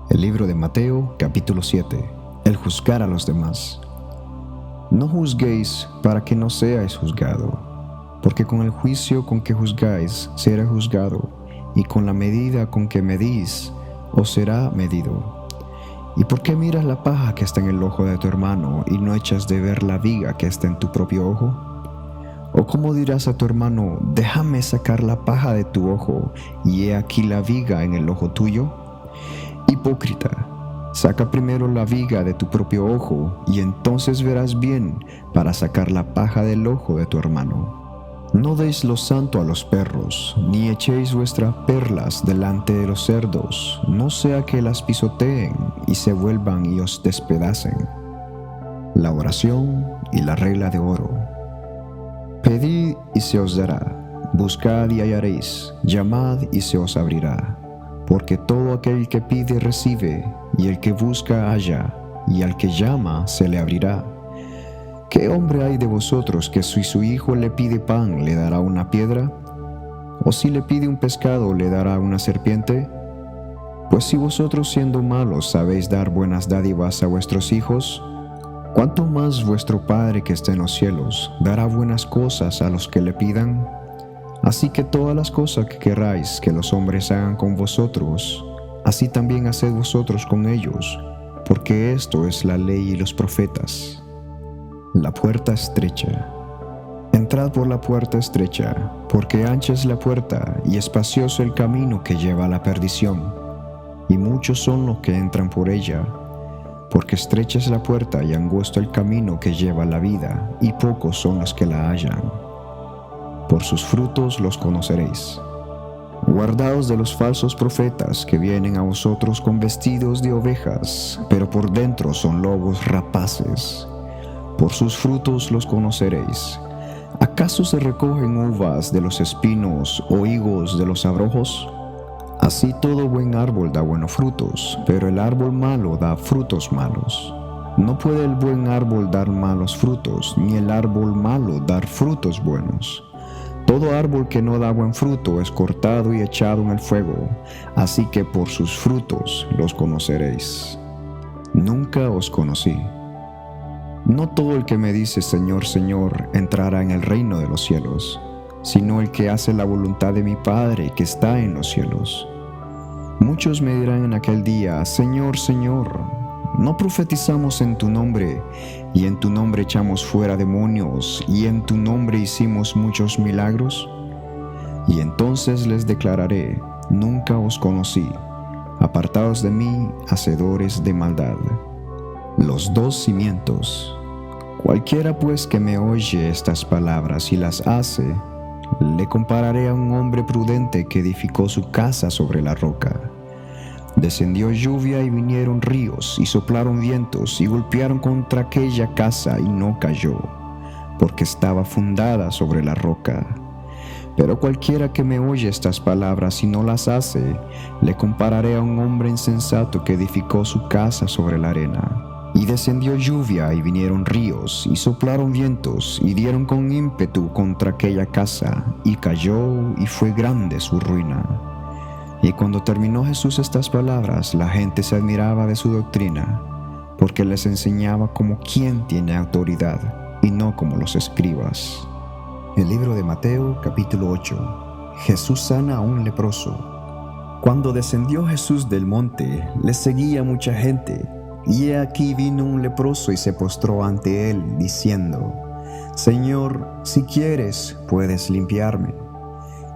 El libro de Mateo, capítulo 7. El juzgar a los demás. No juzguéis para que no seáis juzgado, porque con el juicio con que juzgáis será juzgado, y con la medida con que medís os será medido. ¿Y por qué miras la paja que está en el ojo de tu hermano y no echas de ver la viga que está en tu propio ojo? ¿O cómo dirás a tu hermano, déjame sacar la paja de tu ojo, y he aquí la viga en el ojo tuyo? Hipócrita, saca primero la viga de tu propio ojo, y entonces verás bien para sacar la paja del ojo de tu hermano. No deis lo santo a los perros, ni echéis vuestras perlas delante de los cerdos, no sea que las pisoteen y se vuelvan y os despedacen. La oración y la regla de oro. Pedid y se os dará, buscad y hallaréis, llamad y se os abrirá. Porque todo aquel que pide recibe, y el que busca halla, y al que llama se le abrirá. ¿Qué hombre hay de vosotros que si su hijo le pide pan le dará una piedra? ¿O si le pide un pescado le dará una serpiente? Pues si vosotros siendo malos sabéis dar buenas dádivas a vuestros hijos, ¿cuánto más vuestro Padre que está en los cielos dará buenas cosas a los que le pidan? Así que todas las cosas que queráis que los hombres hagan con vosotros, así también haced vosotros con ellos, porque esto es la ley y los profetas. La puerta estrecha. Entrad por la puerta estrecha, porque ancha es la puerta y espacioso el camino que lleva a la perdición, y muchos son los que entran por ella, porque estrecha es la puerta y angosto el camino que lleva a la vida, y pocos son los que la hallan. Por sus frutos los conoceréis. Guardaos de los falsos profetas que vienen a vosotros con vestidos de ovejas, pero por dentro son lobos rapaces. Por sus frutos los conoceréis. ¿Acaso se recogen uvas de los espinos o higos de los abrojos? Así todo buen árbol da buenos frutos, pero el árbol malo da frutos malos. No puede el buen árbol dar malos frutos, ni el árbol malo dar frutos buenos. Todo árbol que no da buen fruto es cortado y echado en el fuego, así que por sus frutos los conoceréis. Nunca os conocí. No todo el que me dice Señor, Señor, entrará en el reino de los cielos, sino el que hace la voluntad de mi Padre que está en los cielos. Muchos me dirán en aquel día, Señor, Señor, ¿no profetizamos en tu nombre, y en tu nombre echamos fuera demonios, y en tu nombre hicimos muchos milagros? Y entonces les declararé, nunca os conocí, apartaos de mí, hacedores de maldad. Los dos cimientos. Cualquiera pues que me oye estas palabras y las hace, le compararé a un hombre prudente que edificó su casa sobre la roca. Descendió lluvia y vinieron ríos y soplaron vientos y golpearon contra aquella casa y no cayó, porque estaba fundada sobre la roca. Pero cualquiera que me oye estas palabras y no las hace, le compararé a un hombre insensato que edificó su casa sobre la arena. Y descendió lluvia y vinieron ríos y soplaron vientos y dieron con ímpetu contra aquella casa y cayó y fue grande su ruina. Y cuando terminó Jesús estas palabras, la gente se admiraba de su doctrina, porque les enseñaba como quien tiene autoridad y no como los escribas. El libro de Mateo, capítulo 8. Jesús sana a un leproso. Cuando descendió Jesús del monte, le seguía mucha gente, y he aquí vino un leproso y se postró ante él, diciendo, Señor, si quieres, puedes limpiarme.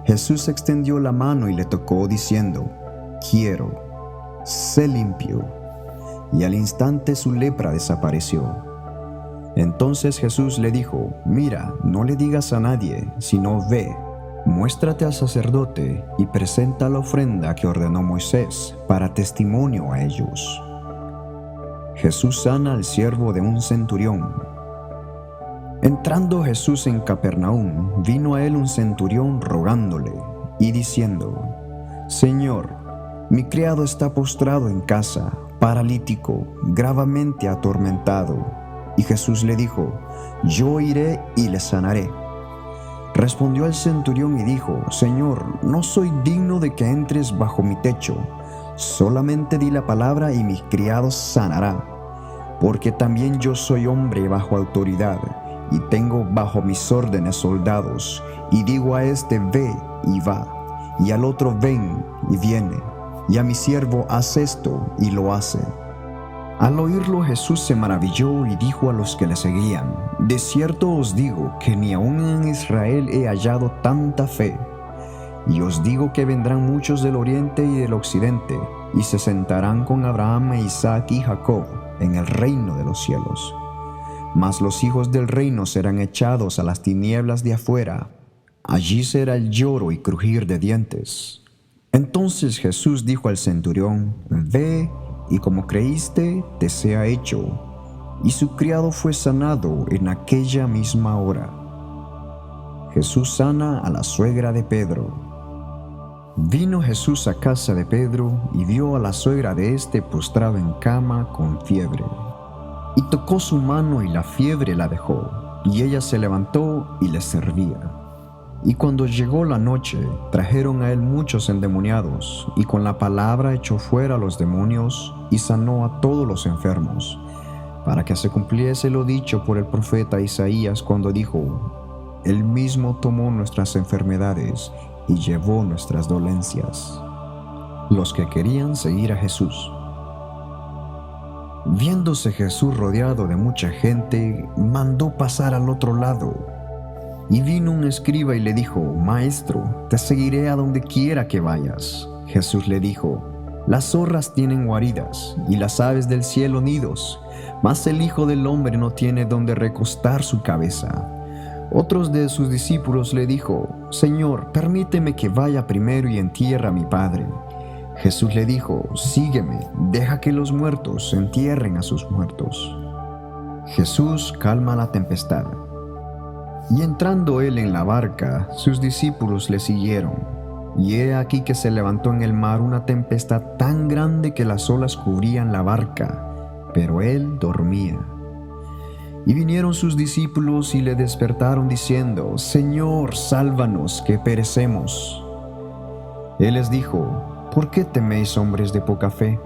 Jesús extendió la mano y le tocó, diciendo, quiero, sé limpio. Y al instante su lepra desapareció. Entonces Jesús le dijo, mira, no le digas a nadie, sino ve, muéstrate al sacerdote y presenta la ofrenda que ordenó Moisés para testimonio a ellos. Jesús sana al siervo de un centurión. Entrando Jesús en Capernaum, vino a él un centurión rogándole y diciendo, Señor, mi criado está postrado en casa, paralítico, gravemente atormentado. Y Jesús le dijo, yo iré y le sanaré. Respondió el centurión y dijo, Señor, no soy digno de que entres bajo mi techo, solamente di la palabra y mi criado sanará, porque también yo soy hombre bajo autoridad, y tengo bajo mis órdenes soldados, y digo a este ve y va, y al otro ven y viene, y a mi siervo haz esto y lo hace. Al oírlo Jesús se maravilló y dijo a los que le seguían: de cierto os digo que ni aun en Israel he hallado tanta fe. Y os digo que vendrán muchos del oriente y del occidente, y se sentarán con Abraham, Isaac y Jacob en el reino de los cielos. Mas los hijos del reino serán echados a las tinieblas de afuera. Allí será el lloro y crujir de dientes. Entonces Jesús dijo al centurión: ve, y como creíste, te sea hecho. Y su criado fue sanado en aquella misma hora. Jesús sana a la suegra de Pedro. Vino Jesús a casa de Pedro y vio a la suegra de éste postrada en cama con fiebre. Y tocó su mano y la fiebre la dejó, y ella se levantó y le servía. Y cuando llegó la noche, trajeron a él muchos endemoniados, y con la palabra echó fuera a los demonios y sanó a todos los enfermos, para que se cumpliese lo dicho por el profeta Isaías cuando dijo: Él mismo tomó nuestras enfermedades y llevó nuestras dolencias. Los que querían seguir a Jesús. Viéndose Jesús rodeado de mucha gente, mandó pasar al otro lado. Y vino un escriba y le dijo: Maestro, te seguiré a donde quiera que vayas. Jesús le dijo: Las zorras tienen guaridas, y las aves del cielo nidos, mas el Hijo del Hombre no tiene donde recostar su cabeza. Otros de sus discípulos le dijo: Señor, permíteme que vaya primero y entierre a mi padre. Jesús le dijo: Sígueme, deja que los muertos entierren a sus muertos. Jesús calma la tempestad. Y entrando él en la barca, sus discípulos le siguieron. Y he aquí que se levantó en el mar una tempestad tan grande que las olas cubrían la barca, pero él dormía. Y vinieron sus discípulos y le despertaron diciendo: Señor, sálvanos, que perecemos. Él les dijo: ¿por qué teméis, hombres de poca fe?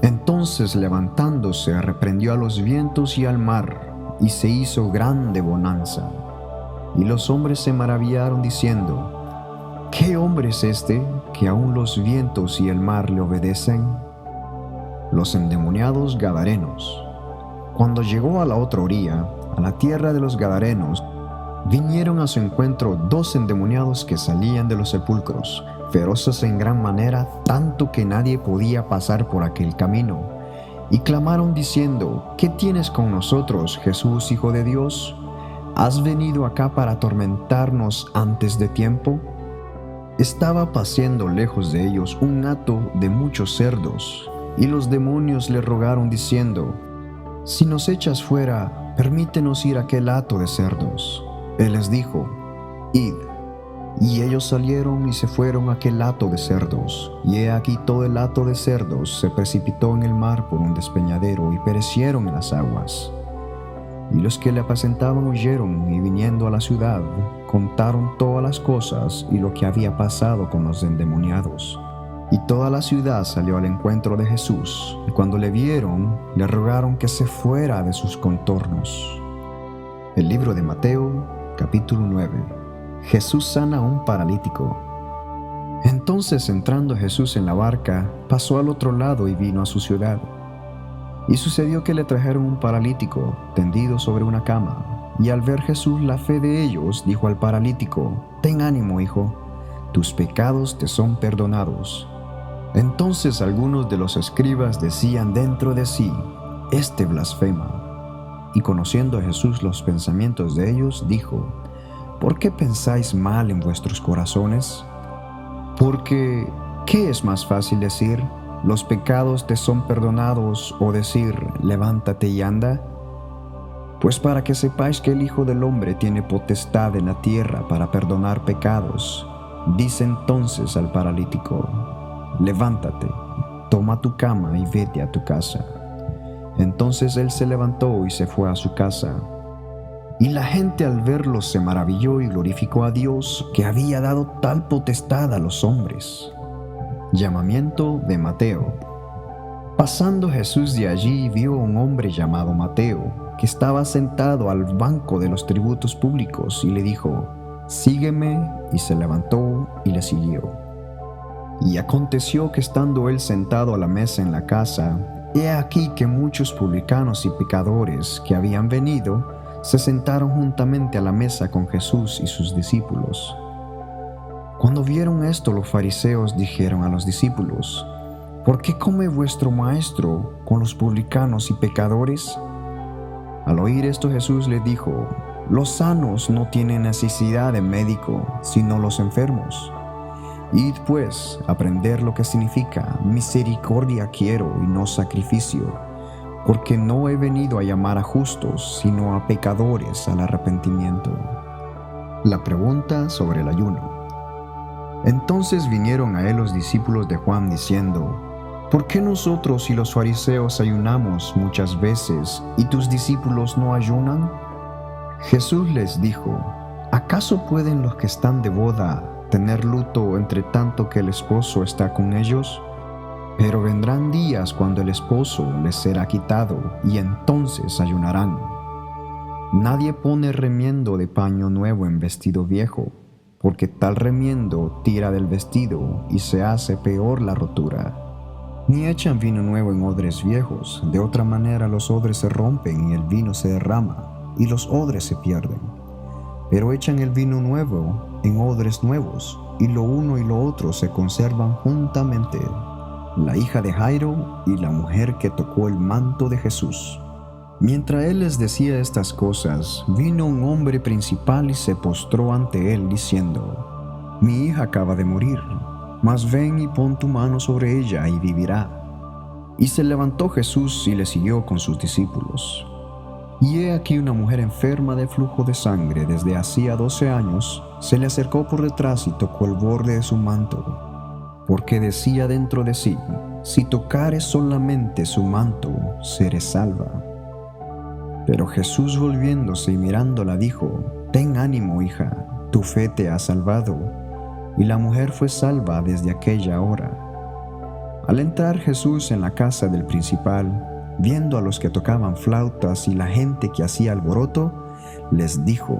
Entonces, levantándose, reprendió a los vientos y al mar, y se hizo grande bonanza. Y los hombres se maravillaron diciendo: ¿qué hombre es este, que aun los vientos y el mar le obedecen? Los endemoniados gadarenos. Cuando llegó a la otra orilla, a la tierra de los gadarenos, vinieron a su encuentro 2 endemoniados que salían de los sepulcros, feroces en gran manera, tanto que nadie podía pasar por aquel camino. Y clamaron diciendo: ¿qué tienes con nosotros, Jesús, Hijo de Dios? ¿Has venido acá para atormentarnos antes de tiempo? Estaba paseando lejos de ellos un hato de muchos cerdos, y los demonios le rogaron diciendo: si nos echas fuera, permítenos ir a aquel hato de cerdos. Él les dijo: id. Y ellos salieron y se fueron a aquel hato de cerdos. Y he aquí todo el hato de cerdos se precipitó en el mar por un despeñadero y perecieron en las aguas. Y los que le apacentaban huyeron y viniendo a la ciudad, contaron todas las cosas y lo que había pasado con los endemoniados. Y toda la ciudad salió al encuentro de Jesús, y cuando le vieron, le rogaron que se fuera de sus contornos. El libro de Mateo, capítulo 9. Jesús sana a un paralítico. Entonces, entrando Jesús en la barca, pasó al otro lado y vino a su ciudad. Y sucedió que le trajeron un paralítico, tendido sobre una cama. Y al ver Jesús la fe de ellos, dijo al paralítico: ten ánimo, hijo, tus pecados te son perdonados. Entonces algunos de los escribas decían dentro de sí: este blasfema. Y conociendo a Jesús los pensamientos de ellos, dijo: ¿por qué pensáis mal en vuestros corazones? Porque, ¿qué es más fácil decir: los pecados te son perdonados, o decir: levántate y anda? Pues para que sepáis que el Hijo del Hombre tiene potestad en la tierra para perdonar pecados, dice entonces al paralítico: levántate, toma tu cama y vete a tu casa. Entonces él se levantó y se fue a su casa. Y la gente al verlo se maravilló y glorificó a Dios, que había dado tal potestad a los hombres. Llamamiento de Mateo. Pasando Jesús de allí, vio a un hombre llamado Mateo, que estaba sentado al banco de los tributos públicos, y le dijo: «Sígueme», y se levantó y le siguió. Y aconteció que estando él sentado a la mesa en la casa, he aquí que muchos publicanos y pecadores que habían venido se sentaron juntamente a la mesa con Jesús y sus discípulos. Cuando vieron esto, los fariseos dijeron a los discípulos: «¿Por qué come vuestro maestro con los publicanos y pecadores?». Al oír esto, Jesús les dijo: «Los sanos no tienen necesidad de médico, sino los enfermos. Id pues a aprender lo que significa: misericordia quiero y no sacrificio, porque no he venido a llamar a justos, sino a pecadores al arrepentimiento». La pregunta sobre el ayuno. Entonces vinieron a él los discípulos de Juan diciendo: «¿Por qué nosotros y los fariseos ayunamos muchas veces y tus discípulos no ayunan?». Jesús les dijo: «¿Acaso pueden los que están de boda tener luto entre tanto que el esposo está con ellos? Pero vendrán días cuando el esposo les será quitado, y entonces ayunarán. Nadie pone remiendo de paño nuevo en vestido viejo, porque tal remiendo tira del vestido y se hace peor la rotura. Ni echan vino nuevo en odres viejos, de otra manera los odres se rompen y el vino se derrama, y los odres se pierden. Pero echan el vino nuevo en odres nuevos, y lo uno y lo otro se conservan juntamente». La hija de Jairo y la mujer que tocó el manto de Jesús. Mientras él les decía estas cosas, vino un hombre principal y se postró ante él, diciendo: «Mi hija acaba de morir, mas ven y pon tu mano sobre ella y vivirá». Y se levantó Jesús y le siguió con sus discípulos. Y he aquí una mujer enferma de flujo de sangre desde hacía 12 años, se le acercó por detrás y tocó el borde de su manto, porque decía dentro de sí: «Si tocare solamente su manto, seré salva». Pero Jesús, volviéndose y mirándola, dijo: «Ten ánimo, hija, tu fe te ha salvado». Y la mujer fue salva desde aquella hora. Al entrar Jesús en la casa del principal, viendo a los que tocaban flautas y la gente que hacía alboroto, les dijo: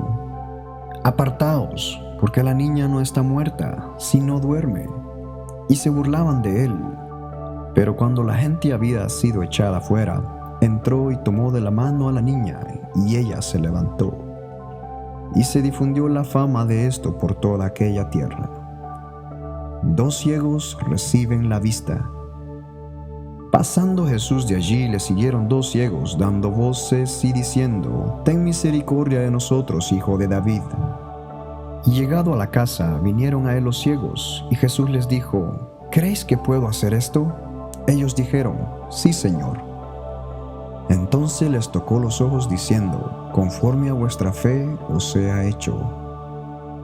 «Apartaos, porque la niña no está muerta, sino duerme». Y se burlaban de él. Pero cuando la gente había sido echada fuera, entró y tomó de la mano a la niña, y ella se levantó. Y se difundió la fama de esto por toda aquella tierra. 2 ciegos reciben la vista. Pasando Jesús de allí, le siguieron 2 ciegos, dando voces y diciendo: «Ten misericordia de nosotros, hijo de David». Y llegado a la casa, vinieron a él los ciegos, y Jesús les dijo: «¿Creéis que puedo hacer esto?». Ellos dijeron: «Sí, Señor». Entonces les tocó los ojos, diciendo: «Conforme a vuestra fe os sea hecho».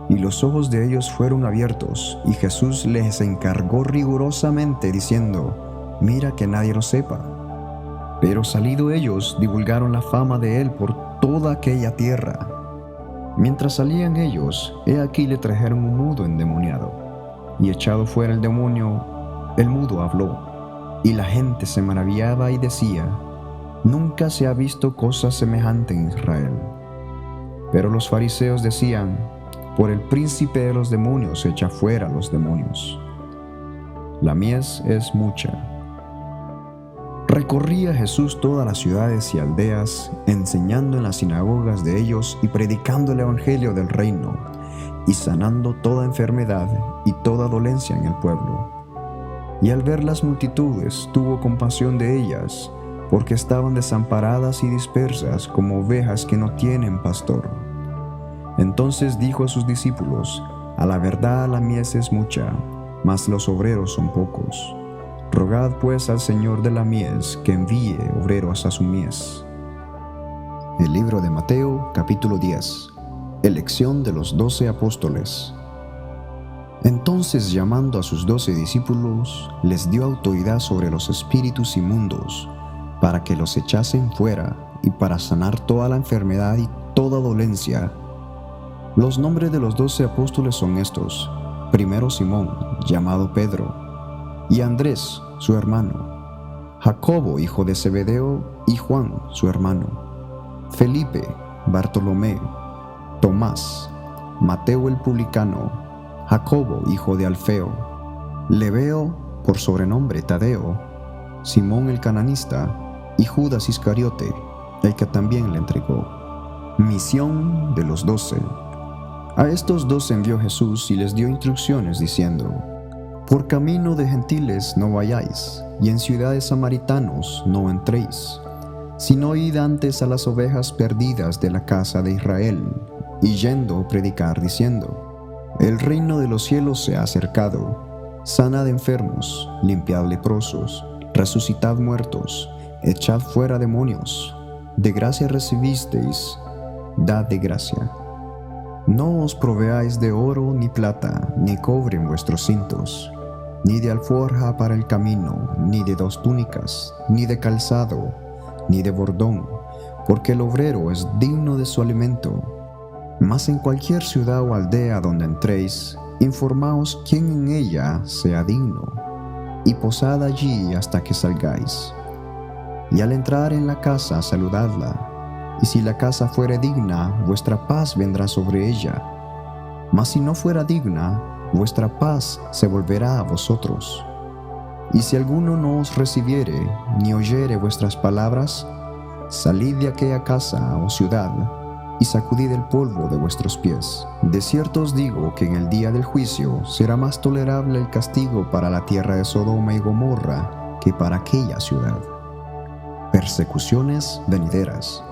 Y los ojos de ellos fueron abiertos, y Jesús les encargó rigurosamente, diciendo: «Mira que nadie lo sepa». Pero salido ellos, divulgaron la fama de él por toda aquella tierra. Mientras salían ellos, he aquí le trajeron un mudo endemoniado, y echado fuera el demonio, el mudo habló, y la gente se maravillaba y decía: «Nunca se ha visto cosa semejante en Israel». Pero los fariseos decían: «Por el príncipe de los demonios echa fuera los demonios». La mies es mucha. Recorría Jesús todas las ciudades y aldeas, enseñando en las sinagogas de ellos y predicando el evangelio del reino, y sanando toda enfermedad y toda dolencia en el pueblo. Y al ver las multitudes, tuvo compasión de ellas, porque estaban desamparadas y dispersas como ovejas que no tienen pastor. Entonces dijo a sus discípulos: «A la verdad la mies es mucha, mas los obreros son pocos. Rogad pues al Señor de la mies que envíe obreros a su mies». El libro de Mateo, capítulo 10. Elección de los 12 apóstoles. Entonces, llamando a sus 12 discípulos, les dio autoridad sobre los espíritus inmundos, para que los echasen fuera, y para sanar toda la enfermedad y toda dolencia. Los nombres de los 12 apóstoles son estos: primero Simón, llamado Pedro, y Andrés, su hermano, Jacobo, hijo de Zebedeo, y Juan, su hermano, Felipe, Bartolomé, Tomás, Mateo el publicano, Jacobo, hijo de Alfeo, Lebeo, por sobrenombre Tadeo, Simón el cananista, y Judas Iscariote, el que también le entregó. Misión de los 12. A estos 12 envió Jesús y les dio instrucciones diciendo: por camino de gentiles no vayáis, y en ciudades samaritanos no entréis, sino id antes a las ovejas perdidas de la casa de Israel, y yendo predicar diciendo: el reino de los cielos se ha acercado, sanad enfermos, limpiad leprosos, resucitad muertos, echad fuera demonios, de gracia recibisteis, dad de gracia. No os proveáis de oro ni plata, ni cobre en vuestros cintos, ni de alforja para el camino, ni de 2 túnicas, ni de calzado, ni de bordón, porque el obrero es digno de su alimento. Mas en cualquier ciudad o aldea donde entréis, informaos quién en ella sea digno, y posad allí hasta que salgáis. Y al entrar en la casa, saludadla, y si la casa fuere digna, vuestra paz vendrá sobre ella. Mas si no fuera digna, vuestra paz se volverá a vosotros. Y si alguno no os recibiere, ni oyere vuestras palabras, salid de aquella casa o ciudad, y sacudid el polvo de vuestros pies. De cierto os digo que en el día del juicio será más tolerable el castigo para la tierra de Sodoma y Gomorra que para aquella ciudad. Persecuciones venideras.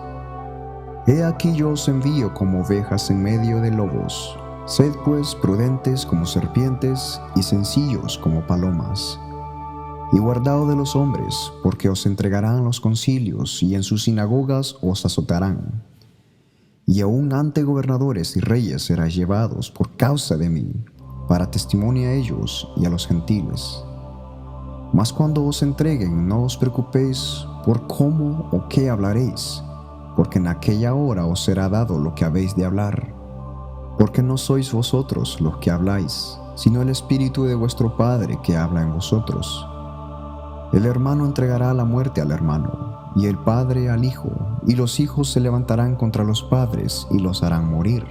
He aquí yo os envío como ovejas en medio de lobos. Sed pues prudentes como serpientes y sencillos como palomas. Y guardaos de los hombres, porque os entregarán a los concilios y en sus sinagogas os azotarán. Y aun ante gobernadores y reyes seráis llevados por causa de mí, para testimonio a ellos y a los gentiles. Mas cuando os entreguen, no os preocupéis por cómo o qué hablaréis, porque en aquella hora os será dado lo que habéis de hablar. Porque no sois vosotros los que habláis, sino el Espíritu de vuestro Padre que habla en vosotros. El hermano entregará la muerte al hermano, y el padre al hijo, y los hijos se levantarán contra los padres y los harán morir.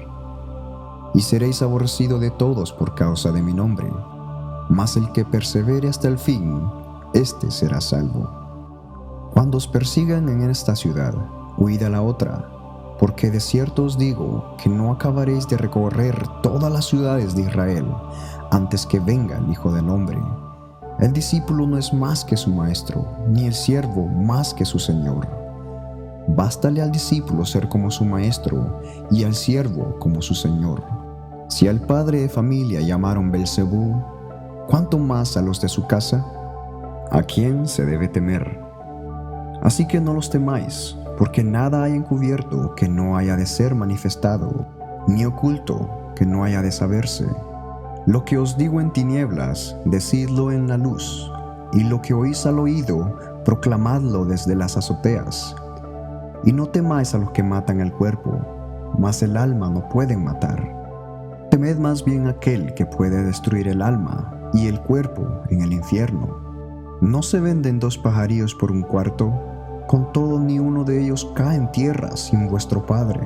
Y seréis aborrecidos de todos por causa de mi nombre, mas el que persevere hasta el fin, éste será salvo. Cuando os persigan en esta ciudad, huid a la otra, porque de cierto os digo que no acabaréis de recorrer todas las ciudades de Israel antes que venga el Hijo del Hombre. El discípulo no es más que su maestro, ni el siervo más que su señor. Bástale al discípulo ser como su maestro y al siervo como su señor. Si al padre de familia llamaron Belcebú, ¿cuánto más a los de su casa? ¿A quién se debe temer? Así que no los temáis, porque nada hay encubierto que no haya de ser manifestado, ni oculto que no haya de saberse. Lo que os digo en tinieblas, decidlo en la luz, y lo que oís al oído, proclamadlo desde las azoteas. Y no temáis a los que matan el cuerpo, mas el alma no pueden matar. Temed más bien aquel que puede destruir el alma y el cuerpo en el infierno. ¿No se venden 2 pajarillos por 1 cuarto? Con todo ni uno de ellos cae en tierra sin vuestro Padre.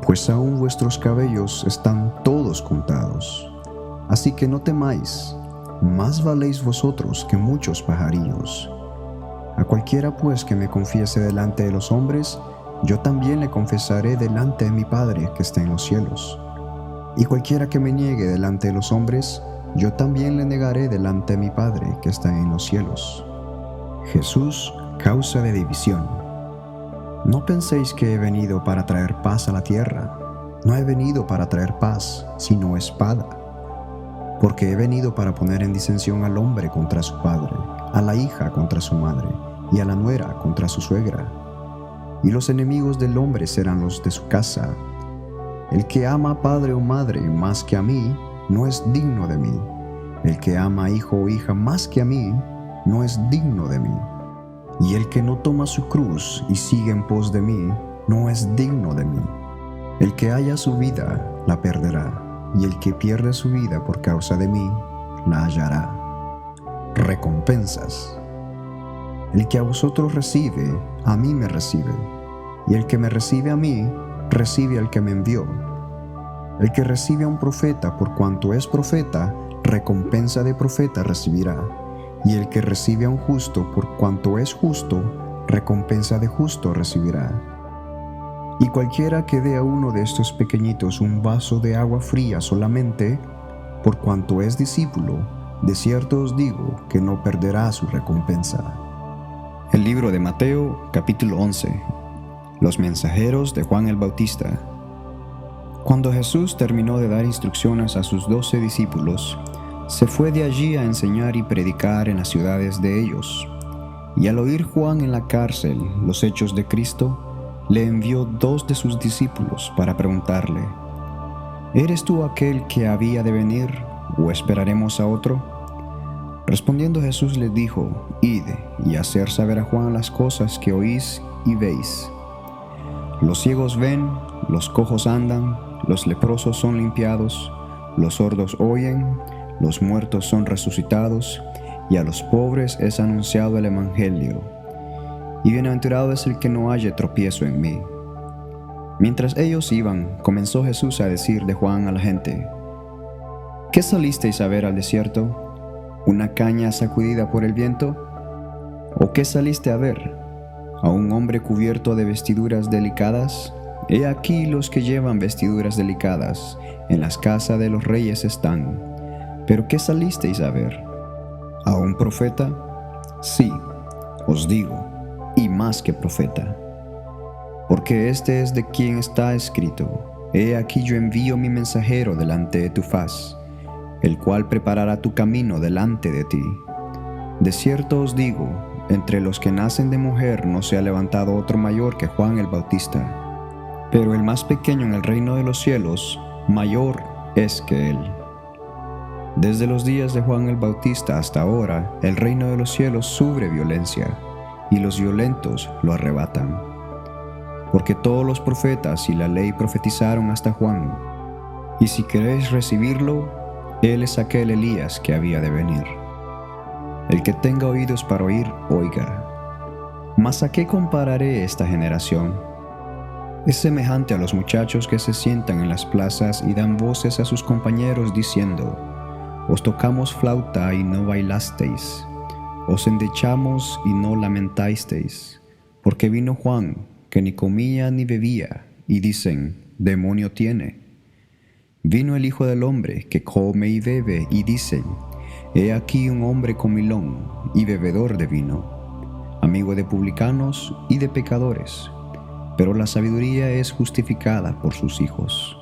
Pues aún vuestros cabellos están todos contados. Así que no temáis, más valéis vosotros que muchos pajarillos. A cualquiera pues que me confiese delante de los hombres, yo también le confesaré delante de mi Padre que está en los cielos. Y cualquiera que me niegue delante de los hombres, yo también le negaré delante de mi Padre que está en los cielos. Jesús, causa de división. No penséis que he venido para traer paz a la tierra. No he venido para traer paz, sino espada. Porque he venido para poner en disensión al hombre contra su padre, a la hija contra su madre, y a la nuera contra su suegra. Y los enemigos del hombre serán los de su casa. El que ama a padre o madre más que a mí, no es digno de mí. El que ama a hijo o hija más que a mí, no es digno de mí. Y el que no toma su cruz y sigue en pos de mí, no es digno de mí. El que haya su vida, la perderá. Y el que pierde su vida por causa de mí, la hallará. recompensas. El que a vosotros recibe, a mí me recibe, y el que me recibe a mí, recibe al que me envió. El que recibe a un profeta por cuanto es profeta, recompensa de profeta recibirá, y el que recibe a un justo por cuanto es justo, recompensa de justo recibirá. Y cualquiera que dé a uno de estos pequeñitos un vaso de agua fría solamente, por cuanto es discípulo, de cierto os digo que no perderá su recompensa. El libro de Mateo, capítulo 11. Los mensajeros de Juan el Bautista. Cuando Jesús terminó de dar instrucciones a sus 12 discípulos, se fue de allí a enseñar y predicar en las ciudades de ellos. Y al oír Juan en la cárcel los hechos de Cristo, le envió 2 de sus discípulos para preguntarle: ¿Eres tú aquel que había de venir, o esperaremos a otro? Respondiendo Jesús les dijo: Id y hacer saber a Juan las cosas que oís y veis. Los ciegos ven, los cojos andan, los leprosos son limpiados, los sordos oyen, los muertos son resucitados, y a los pobres es anunciado el Evangelio. Y bienaventurado es el que no halle tropiezo en mí. Mientras ellos iban, comenzó Jesús a decir de Juan a la gente: ¿Qué salisteis a ver al desierto? ¿Una caña sacudida por el viento? ¿O qué saliste a ver? ¿A un hombre cubierto de vestiduras delicadas? He aquí los que llevan vestiduras delicadas, en las casas de los reyes están. ¿Pero qué salisteis a ver? ¿A un profeta? Sí, os digo, y más que profeta. Porque este es de quien está escrito: He aquí yo envío mi mensajero delante de tu faz, el cual preparará tu camino delante de ti. De cierto os digo, entre los que nacen de mujer no se ha levantado otro mayor que Juan el Bautista, pero el más pequeño en el reino de los cielos, mayor es que él. Desde los días de Juan el Bautista hasta ahora, el reino de los cielos sufre violencia, y los violentos lo arrebatan. Porque todos los profetas y la ley profetizaron hasta Juan, y si queréis recibirlo, él es aquel Elías que había de venir. El que tenga oídos para oír, oiga. Mas ¿a qué compararé esta generación? Es semejante a los muchachos que se sientan en las plazas y dan voces a sus compañeros diciendo: Os tocamos flauta y no bailasteis, os endechamos y no lamentasteis, porque vino Juan, que ni comía ni bebía, y dicen: demonio tiene. Vino el Hijo del Hombre, que come y bebe, y dicen: he aquí un hombre comilón y bebedor de vino, amigo de publicanos y de pecadores, pero la sabiduría es justificada por sus hijos.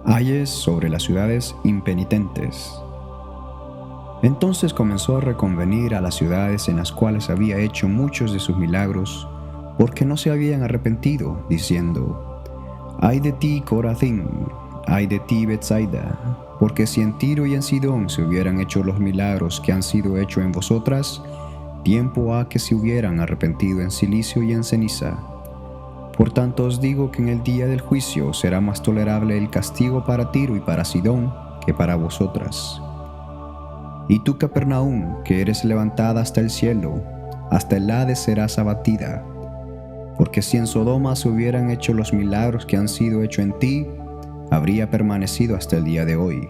Ayes sobre las ciudades impenitentes. Entonces comenzó a reconvenir a las ciudades en las cuales había hecho muchos de sus milagros, porque no se habían arrepentido, diciendo: ay de ti, Corazín, ay de ti, Betsaida, porque si en Tiro y en Sidón se hubieran hecho los milagros que han sido hechos en vosotras, tiempo ha que se hubieran arrepentido en cilicio y en ceniza. Por tanto os digo que en el día del juicio será más tolerable el castigo para Tiro y para Sidón que para vosotras. Y tú, Capernaum, que eres levantada hasta el cielo, hasta el Hades serás abatida. Porque si en Sodoma se hubieran hecho los milagros que han sido hechos en ti, habría permanecido hasta el día de hoy.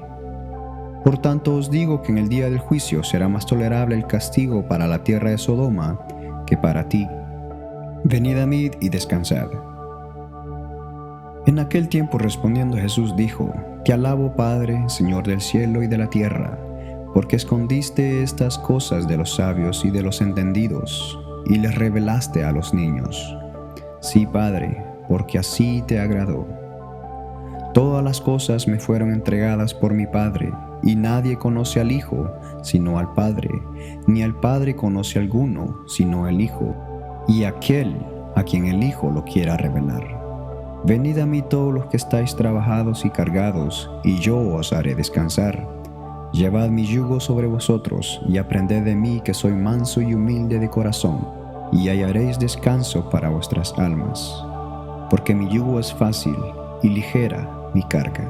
Por tanto os digo que en el día del juicio será más tolerable el castigo para la tierra de Sodoma que para ti. Venid a mí y descansad. En aquel tiempo respondiendo Jesús dijo: Te alabo, Padre, Señor del cielo y de la tierra, porque escondiste estas cosas de los sabios y de los entendidos, y les revelaste a los niños. Sí, Padre, porque así te agradó. Todas las cosas me fueron entregadas por mi Padre, y nadie conoce al Hijo sino al Padre, ni al Padre conoce alguno sino el Hijo, y aquel a quien el Hijo lo quiera revelar. Venid a mí todos los que estáis trabajados y cargados, y yo os haré descansar. Llevad mi yugo sobre vosotros, y aprended de mí, que soy manso y humilde de corazón, y hallaréis descanso para vuestras almas. Porque mi yugo es fácil, y ligera mi carga.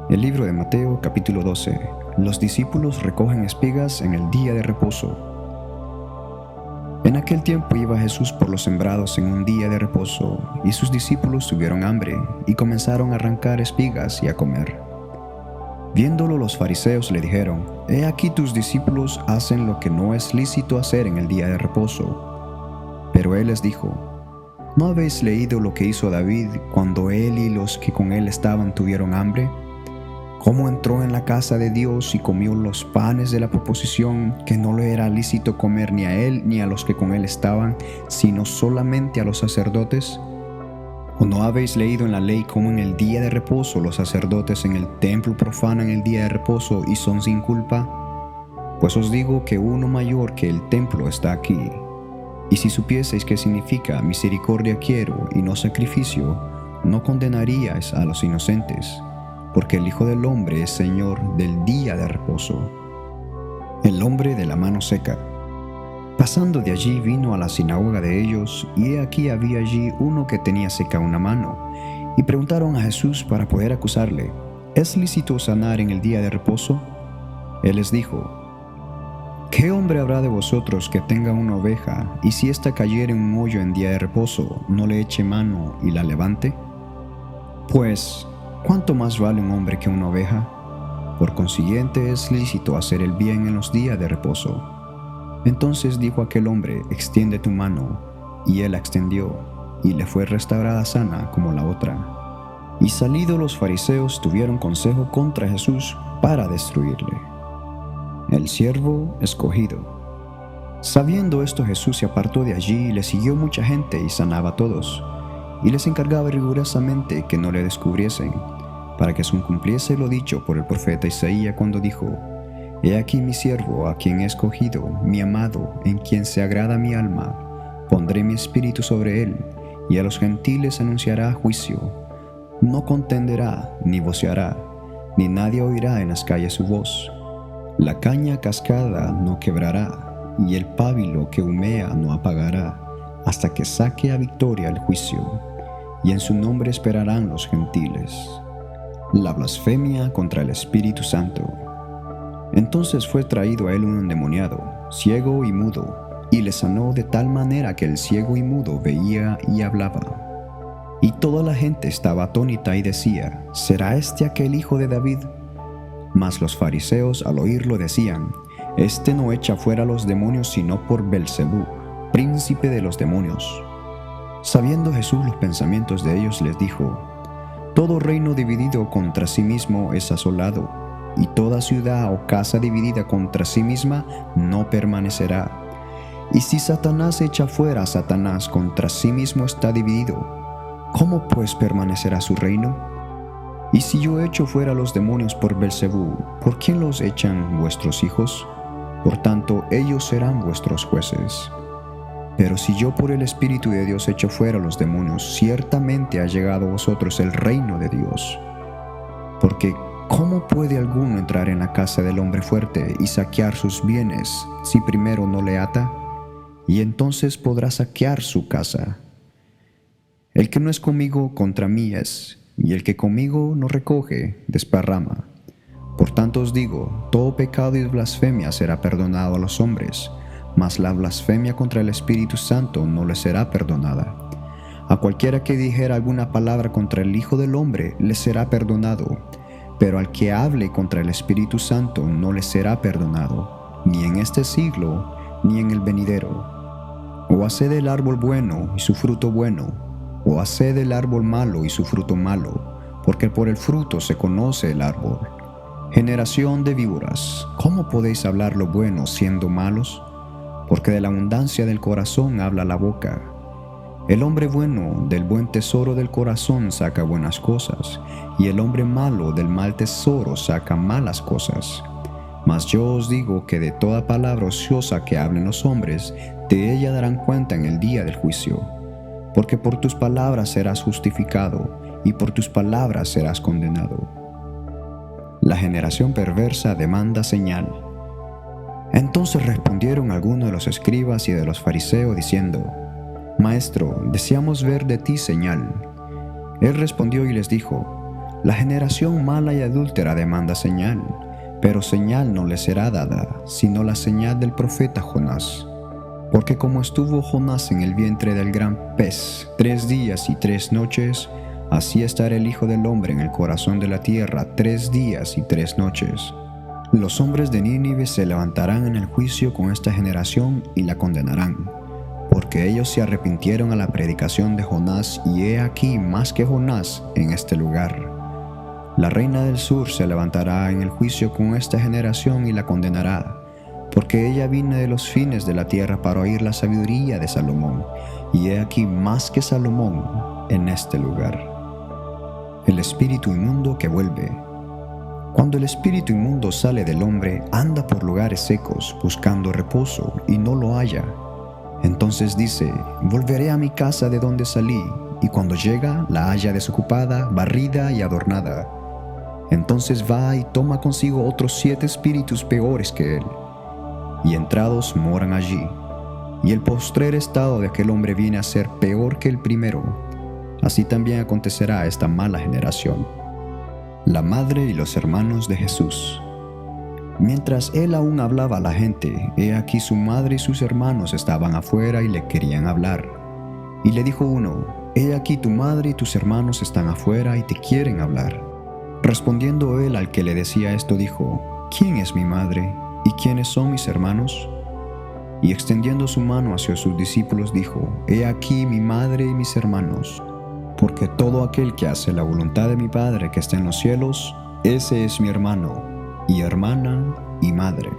El libro de Mateo, capítulo 12, los discípulos recogen espigas en el día de reposo. En aquel tiempo iba Jesús por los sembrados en un día de reposo, y sus discípulos tuvieron hambre, y comenzaron a arrancar espigas y a comer. Viéndolo los fariseos le dijeron: «He aquí tus discípulos hacen lo que no es lícito hacer en el día de reposo». Pero él les dijo: ¿No habéis leído lo que hizo David cuando él y los que con él estaban tuvieron hambre? ¿Cómo entró en la casa de Dios y comió los panes de la proposición, que no le era lícito comer ni a él ni a los que con él estaban, sino solamente a los sacerdotes? ¿O no habéis leído en la ley cómo en el día de reposo los sacerdotes en el templo profanan el día de reposo y son sin culpa? Pues os digo que uno mayor que el templo está aquí. Y si supieseis qué significa misericordia quiero y no sacrificio, no condenaríais a los inocentes, porque el Hijo del Hombre es Señor del día de reposo. El hombre de la mano seca. Pasando de allí vino a la sinagoga de ellos, y he aquí había allí uno que tenía seca una mano, y preguntaron a Jesús para poder acusarle: ¿Es lícito sanar en el día de reposo? Él les dijo: ¿Qué hombre habrá de vosotros que tenga una oveja, y si ésta cayere en un hoyo en día de reposo, no le eche mano y la levante? Pues, ¿cuánto más vale un hombre que una oveja? Por consiguiente es lícito hacer el bien en los días de reposo. Entonces dijo aquel hombre: extiende tu mano. Y él la extendió, y le fue restaurada sana como la otra. Y salidos los fariseos tuvieron consejo contra Jesús para destruirle. El siervo escogido. Sabiendo esto, Jesús se apartó de allí y le siguió mucha gente y sanaba a todos, y les encargaba rigurosamente que no le descubriesen, para que se cumpliese lo dicho por el profeta Isaías cuando dijo: He aquí mi siervo, a quien he escogido, mi amado, en quien se agrada mi alma. Pondré mi espíritu sobre él, y a los gentiles anunciará juicio. No contenderá, ni voceará, ni nadie oirá en las calles su voz. La caña cascada no quebrará, y el pábilo que humea no apagará, hasta que saque a victoria el juicio, y en su nombre esperarán los gentiles. La blasfemia contra el Espíritu Santo. Entonces fue traído a él un endemoniado, ciego y mudo, y le sanó de tal manera que el ciego y mudo veía y hablaba. Y toda la gente estaba atónita y decía: ¿Será este aquel hijo de David? Mas los fariseos al oírlo decían: Este no echa fuera los demonios sino por Belcebú, príncipe de los demonios. Sabiendo Jesús los pensamientos de ellos, les dijo: Todo reino dividido contra sí mismo es asolado, y toda ciudad o casa dividida contra sí misma no permanecerá. Y si Satanás echa fuera a Satanás, contra sí mismo está dividido. ¿Cómo pues permanecerá su reino? Y si yo echo fuera los demonios por Belcebú, ¿por quién los echan vuestros hijos? Por tanto, ellos serán vuestros jueces. Pero si yo por el Espíritu de Dios echo fuera los demonios, ciertamente ha llegado a vosotros el reino de Dios. Porque ¿cómo puede alguno entrar en la casa del hombre fuerte y saquear sus bienes si primero no le ata? Y entonces podrá saquear su casa. El que no es conmigo, contra mí es, y el que conmigo no recoge, desparrama. Por tanto os digo, todo pecado y blasfemia será perdonado a los hombres, mas la blasfemia contra el Espíritu Santo no le será perdonada. A cualquiera que dijera alguna palabra contra el Hijo del Hombre le será perdonado, pero al que hable contra el Espíritu Santo no le será perdonado, ni en este siglo, ni en el venidero. O haced el árbol bueno y su fruto bueno, o haced el árbol malo y su fruto malo, porque por el fruto se conoce el árbol. Generación de víboras, ¿cómo podéis hablar lo bueno siendo malos? Porque de la abundancia del corazón habla la boca. El hombre bueno del buen tesoro del corazón saca buenas cosas, y el hombre malo del mal tesoro saca malas cosas. Mas yo os digo que de toda palabra ociosa que hablen los hombres, de ella darán cuenta en el día del juicio. Porque por tus palabras serás justificado, y por tus palabras serás condenado. La generación perversa demanda señal. Entonces respondieron algunos de los escribas y de los fariseos diciendo: Maestro, deseamos ver de ti señal. Él respondió y les dijo: La generación mala y adúltera demanda señal, Pero señal no les será dada, sino la señal del profeta Jonás. Porque como estuvo Jonás en el vientre del gran pez 3 días y 3 noches, así estará el Hijo del Hombre en el corazón de la tierra 3 días y 3 noches. Los hombres de Nínive se levantarán en el juicio con esta generación y la condenarán, porque ellos se arrepintieron a la predicación de Jonás, y he aquí más que Jonás en este lugar. La reina del sur se levantará en el juicio con esta generación y la condenará, porque ella vino de los fines de la tierra para oír la sabiduría de Salomón, y he aquí más que Salomón en este lugar. El espíritu inmundo que vuelve. Cuando el espíritu inmundo sale del hombre, anda por lugares secos, buscando reposo, y no lo halla. Entonces dice: volveré a mi casa de donde salí, y cuando llega, la halla desocupada, barrida y adornada. Entonces va y toma consigo otros 7 espíritus peores que él, y entrados moran allí. Y el postrer estado de aquel hombre viene a ser peor que el primero. Así también acontecerá a esta mala generación. La madre y los hermanos de Jesús. Mientras él aún hablaba a la gente, he aquí su madre y sus hermanos estaban afuera y le querían hablar. Y le dijo uno: he aquí tu madre y tus hermanos están afuera y te quieren hablar. Respondiendo él al que le decía esto, dijo: ¿quién es mi madre y quiénes son mis hermanos? Y extendiendo su mano hacia sus discípulos dijo: he aquí mi madre y mis hermanos, porque todo aquel que hace la voluntad de mi Padre que está en los cielos, ese es mi hermano, y hermana, y madre.